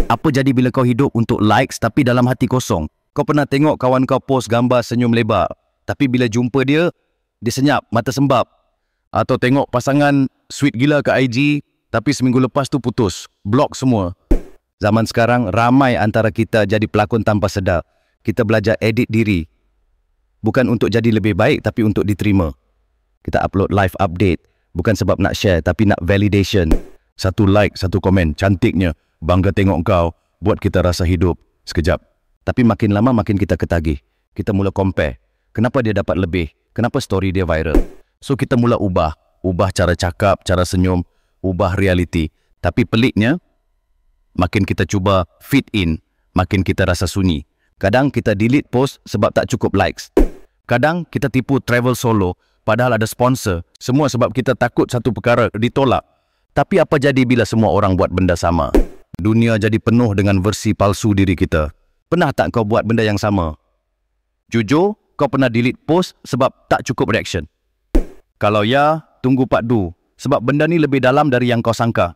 Apa jadi bila kau hidup untuk likes tapi dalam hati kosong? Kau pernah tengok kawan kau post gambar senyum lebar, tapi bila jumpa dia, dia senyap, mata sembab. Atau tengok pasangan sweet gila ke IG, tapi seminggu lepas tu putus, block semua. Zaman sekarang, ramai antara kita jadi pelakon tanpa sedar. Kita belajar edit diri. Bukan untuk jadi lebih baik, tapi untuk diterima. Kita upload live update, bukan sebab nak share, tapi nak validation. Satu like, satu komen, cantiknya, bangga tengok kau, buat kita rasa hidup. Sekejap. Tapi makin lama makin kita ketagih. Kita mula compare. Kenapa dia dapat lebih? Kenapa story dia viral? So kita mula ubah. Ubah cara cakap, cara senyum, ubah reality. Tapi peliknya, makin kita cuba fit in, makin kita rasa sunyi. Kadang kita delete post sebab tak cukup likes. Kadang kita tipu travel solo, padahal ada sponsor. Semua sebab kita takut satu perkara ditolak. Tapi apa jadi bila semua orang buat benda sama? Dunia jadi penuh dengan versi palsu diri kita. Pernah tak kau buat benda yang sama? Jujur, kau pernah delete post sebab tak cukup reaction? Kalau ya, tunggu part 2. Sebab benda ni lebih dalam dari yang kau sangka.